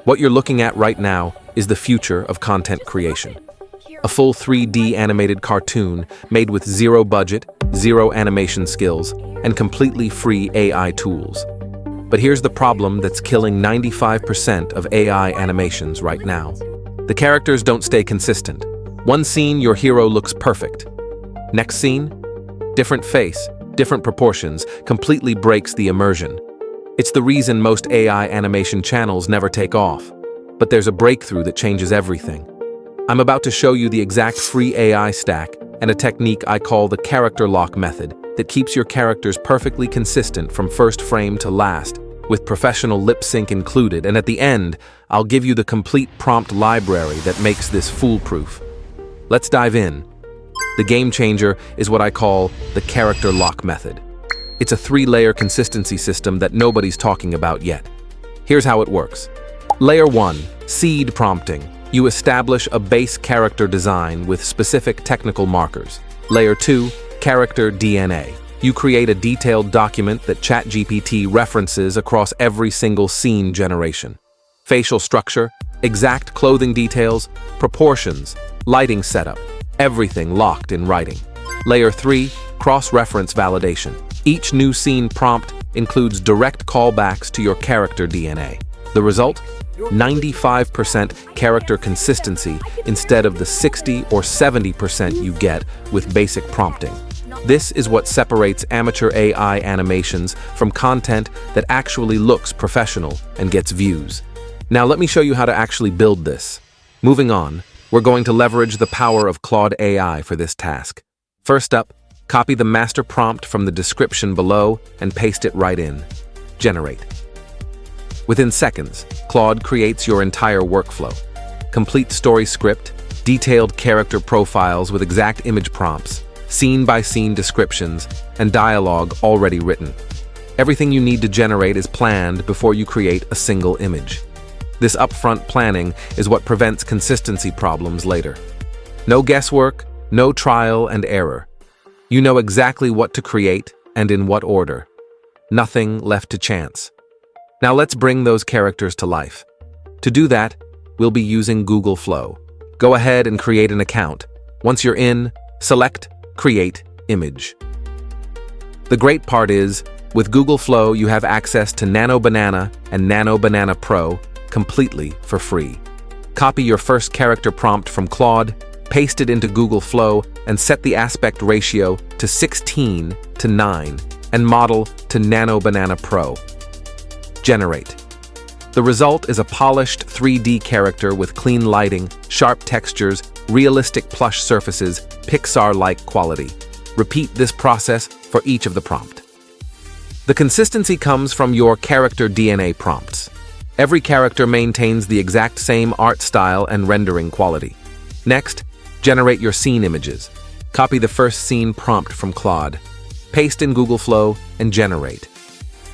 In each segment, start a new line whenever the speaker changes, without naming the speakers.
What you're looking at right now is the future of content creation. A full 3D animated cartoon made with zero budget, zero animation skills, and completely free AI tools. But here's the problem that's killing 95% of AI animations right now. The characters don't stay consistent. One scene, your hero looks perfect. Next scene, different face, different proportions, completely breaks the immersion. It's the reason most AI animation channels never take off. But there's a breakthrough that changes everything. I'm about to show you the exact free AI stack and a technique I call the character lock method that keeps your characters perfectly consistent from first frame to last, with professional lip sync included, and at the end, I'll give you the complete prompt library that makes this foolproof. Let's dive in. The game changer is what I call the character lock method. It's a 3-layer consistency system that nobody's talking about yet. Here's how it works. Layer 1, seed prompting. You establish a base character design with specific technical markers. Layer 2, character DNA. You create a detailed document that ChatGPT references across every single scene generation. Facial structure, exact clothing details, proportions, lighting setup, everything locked in writing. Layer 3, cross-reference validation. Each new scene prompt includes direct callbacks to your character DNA. The result? 95% character consistency instead of the 60 or 70% you get with basic prompting. This is what separates amateur AI animations from content that actually looks professional and gets views. Now let me show you how to actually build this. Moving on, we're going to leverage the power of Claude AI for this task. First up, copy the master prompt from the description below and paste it right in. Generate. Within seconds, Claude creates your entire workflow. Complete story script, detailed character profiles with exact image prompts, scene-by-scene descriptions, and dialogue already written. Everything you need to generate is planned before you create a single image. This upfront planning is what prevents consistency problems later. No guesswork, no trial and error. You know exactly what to create and in what order. Nothing left to chance. Now let's bring those characters to life. To do that, we'll be using Google Flow. Go ahead and create an account. Once you're in, select Create Image. The great part is, with Google Flow, you have access to Nano Banana and Nano Banana Pro completely for free. Copy your first character prompt from Claude, paste it into Google Flow, and set the aspect ratio to 16:9 and model to Nano Banana Pro. Generate. The result is a polished 3D character with clean lighting, sharp textures, realistic plush surfaces, Pixar-like quality. Repeat this process for each of the prompt. The consistency comes from your character DNA prompts. Every character maintains the exact same art style and rendering quality. Next, generate your scene images. Copy the first scene prompt from Claude, paste in Google Flow, and generate.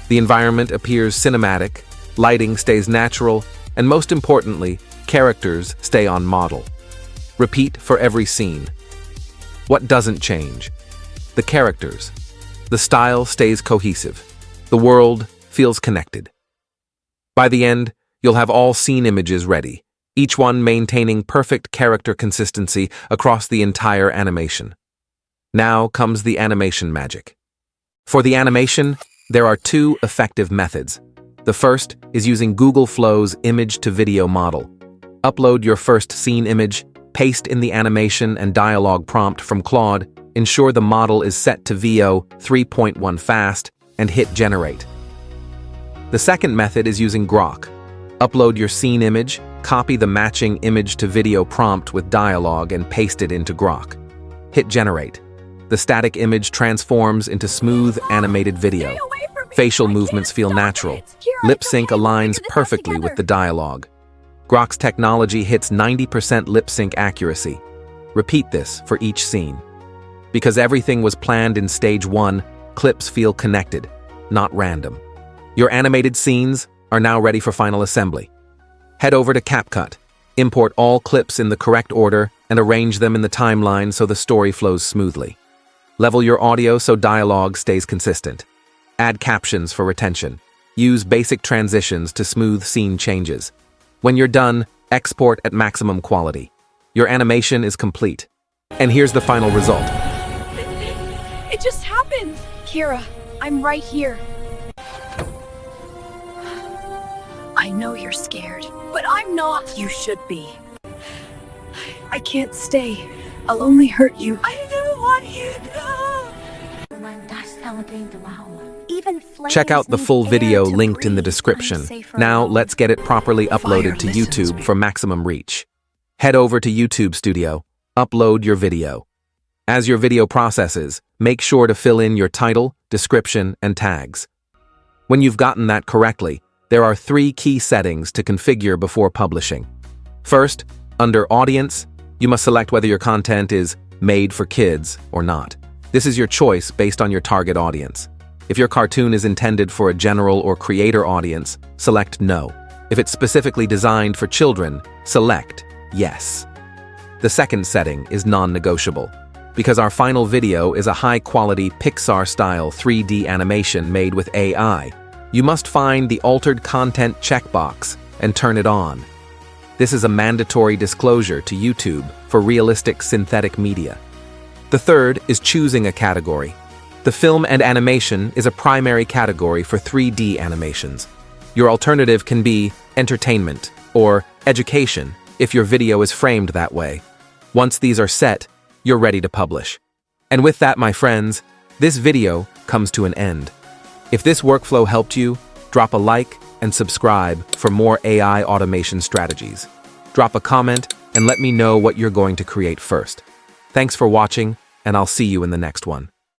The environment appears cinematic, lighting stays natural, and most importantly, characters stay on model. Repeat for every scene. What doesn't change? The characters. The style stays cohesive. The world feels connected. By the end, you'll have all scene images ready, each one maintaining perfect character consistency across the entire animation. Now comes the animation magic. For the animation, there are 2 effective methods. The first is using Google Flow's image-to-video model. Upload your first scene image, paste in the animation and dialogue prompt from Claude, ensure the model is set to VO 3.1 fast, and hit generate. The second method is using Grok. Upload your scene image, copy the matching image-to-video prompt with dialogue and paste it into Grok. Hit generate. The static image transforms into smooth, animated video. Facial movements feel natural. Lip sync aligns perfectly with the dialogue. Grok's technology hits 90% lip sync accuracy. Repeat this for each scene. Because everything was planned in stage 1, clips feel connected, not random. Your animated scenes are now ready for final assembly. Head over to CapCut, import all clips in the correct order, and arrange them in the timeline so the story flows smoothly. Level your audio so dialogue stays consistent. Add captions for retention. Use basic transitions to smooth scene changes. When you're done, export at maximum quality. Your animation is complete. And here's the final result.
It just happened! Kira, I'm right here. I know you're scared, but I'm not. You should be. I can't stay. I'll only hurt you. I don't want you to.
Check out the full video linked in the description. Now let's get it properly uploaded to YouTube for maximum reach. Head over to YouTube Studio, upload your video. As your video processes, make sure to fill in your title, description, and tags. When you've gotten that correctly, there are 3 key settings to configure before publishing. First, under Audience, you must select whether your content is made for kids or not. This is your choice based on your target audience. If your cartoon is intended for a general or creator audience, select No. If it's specifically designed for children, select Yes. The second setting is non-negotiable. Because our final video is a high-quality Pixar-style 3D animation made with AI, you must find the Altered Content checkbox and turn it on. This is a mandatory disclosure to YouTube for realistic synthetic media. The third is choosing a category. The film and animation is a primary category for 3D animations. Your alternative can be entertainment or education if your video is framed that way. Once these are set, you're ready to publish. And with that, my friends, this video comes to an end. If this workflow helped you, drop a like and subscribe for more AI automation strategies. Drop a comment and let me know what you're going to create first. Thanks for watching, and I'll see you in the next one.